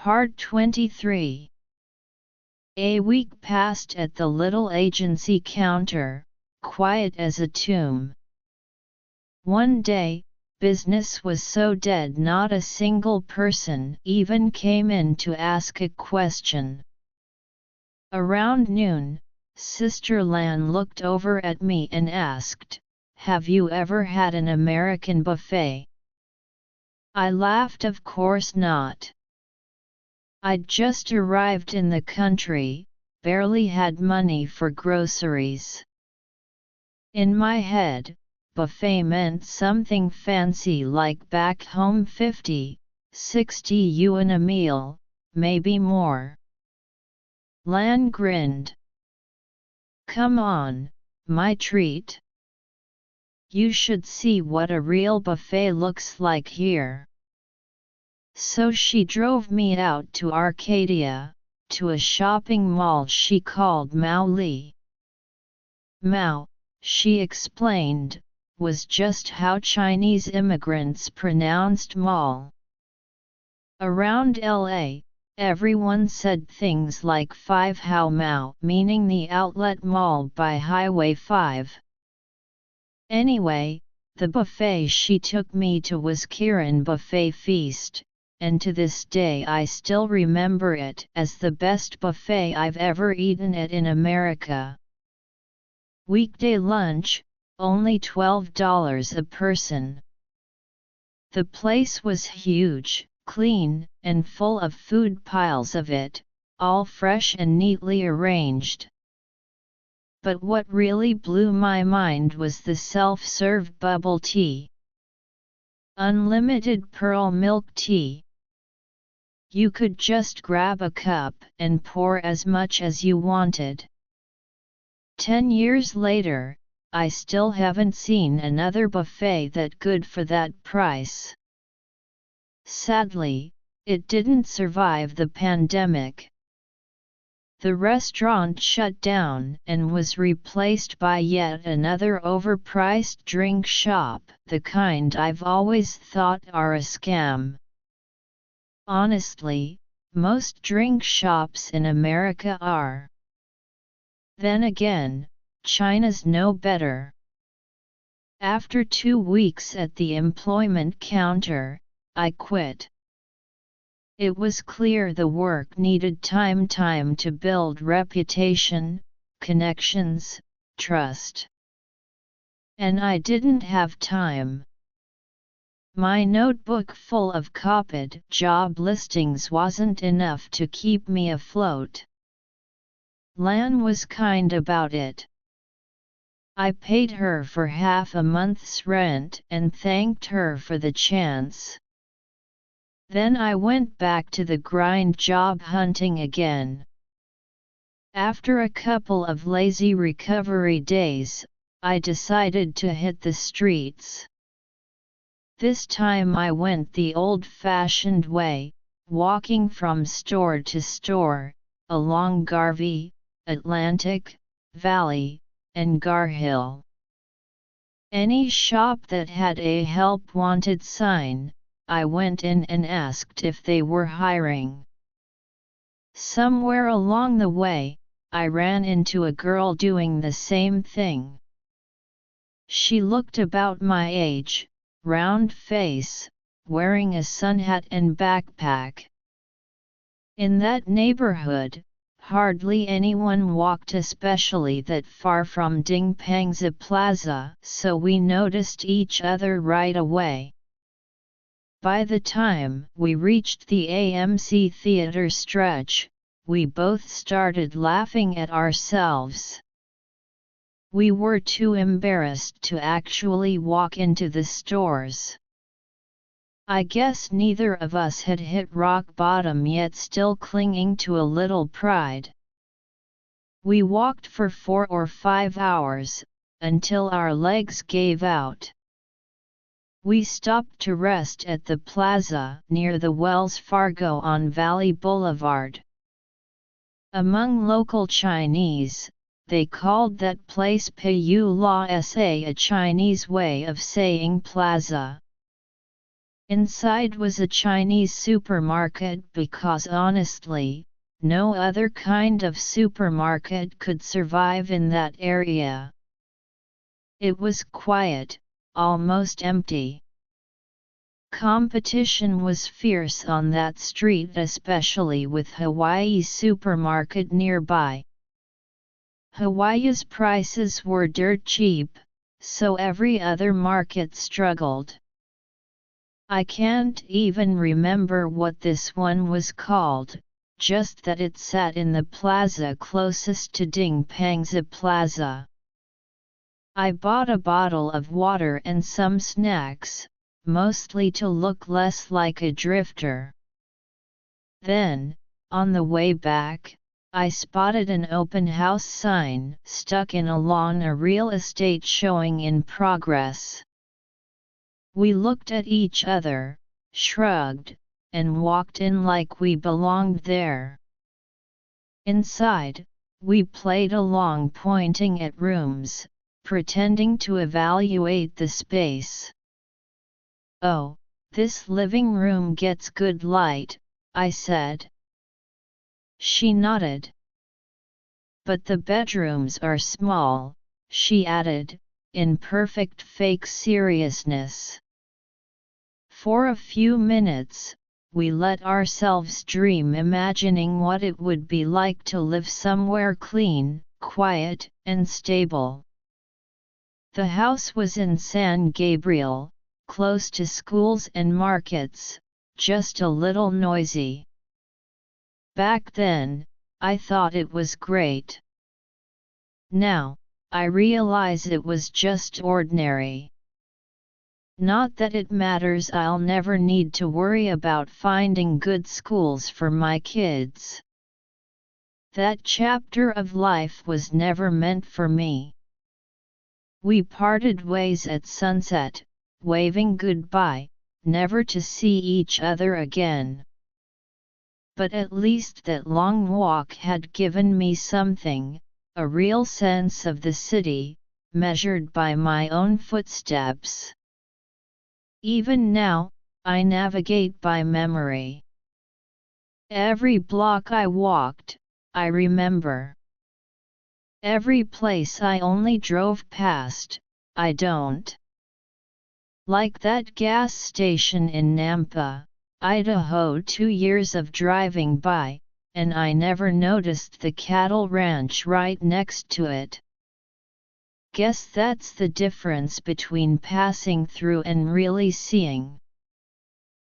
Part 23. A week passed at the little agency counter, quiet as a tomb. One day, business was so dead not a single person even came in to ask a question. Around noon, Sister Lan looked over at me and asked, "Have you ever had an American buffet?" I laughed. Of course not. I'd just arrived in the country, barely had money for groceries. In my head, buffet meant something fancy like back home 50, 60 yuan a meal, maybe more. Lan grinned. "Come on, my treat. You should see what a real buffet looks like here." So she drove me out to Arcadia, to a shopping mall she called Mao Li. Mao, she explained, was just how Chinese immigrants pronounced mall. Around LA, everyone said things like 5 Hao Mao, meaning the outlet mall by Highway 5. Anyway, the buffet she took me to was Kirin Buffet Feast, and to this day I still remember it as the best buffet I've ever eaten at in America. Weekday lunch, only $12 a person. The place was huge, clean, and full of food, piles of it, all fresh and neatly arranged. But what really blew my mind was the self-serve bubble tea. Unlimited pearl milk tea. You could just grab a cup and pour as much as you wanted. 10 years later, I still haven't seen another buffet that good for that price. Sadly, it didn't survive the pandemic. The restaurant shut down and was replaced by yet another overpriced drink shop, the kind I've always thought are a scam. Honestly, most drink shops in America are. Then again, China's no better. After 2 weeks at the employment counter, I quit. It was clear the work needed time to build reputation, connections, trust. And I didn't have time. My notebook full of copied job listings wasn't enough to keep me afloat. Lan was kind about it. I paid her for half a month's rent and thanked her for the chance. Then I went back to the grind, job hunting again. After a couple of lazy recovery days, I decided to hit the streets. This time I went the old-fashioned way, walking from store to store, along Garvey, Atlantic, Valley, and Garhill. Any shop that had a "Help Wanted" sign, I went in and asked if they were hiring. Somewhere along the way, I ran into a girl doing the same thing. She looked about my age, round face, wearing a sun hat and backpack. In that neighborhood, hardly anyone walked, especially that far from Dingpangzi Plaza, so we noticed each other right away. By the time we reached the AMC Theater stretch, we both started laughing at ourselves. We were too embarrassed to actually walk into the stores. I guess neither of us had hit rock bottom yet, still clinging to a little pride. We walked for 4 or 5 hours, until our legs gave out. We stopped to rest at the plaza near the Wells Fargo on Valley Boulevard. Among local Chinese, they called that place Peiyu La Sa, a Chinese way of saying plaza. Inside was a Chinese supermarket because honestly, no other kind of supermarket could survive in that area. It was quiet, almost empty. Competition was fierce on that street, especially with Hawaii's supermarket nearby. Hawaii's prices were dirt cheap, so every other market struggled. I can't even remember what this one was called, just that it sat in the plaza closest to Ding Pangza Plaza. I bought a bottle of water and some snacks, mostly to look less like a drifter. Then, on the way back, I spotted an open house sign stuck in along a real estate showing in progress. We looked at each other, shrugged, and walked in like we belonged there. Inside, we played along pointing at rooms, pretending to evaluate the space. "Oh, this living room gets good light," I said. She nodded. "But the bedrooms are small," she added, in perfect fake seriousness. For a few minutes, we let ourselves dream, imagining what it would be like to live somewhere clean, quiet, and stable. The house was in San Gabriel, close to schools and markets, just a little noisy. Back then, I thought it was great. Now, I realize it was just ordinary. Not that it matters, I'll never need to worry about finding good schools for my kids. That chapter of life was never meant for me. We parted ways at sunset, waving goodbye, never to see each other again. But at least that long walk had given me something, a real sense of the city, measured by my own footsteps. Even now, I navigate by memory. Every block I walked, I remember. Every place I only drove past, I don't. Like that gas station in Nampa, Idaho, 2 years of driving by, and I never noticed the cattle ranch right next to it. Guess that's the difference between passing through and really seeing.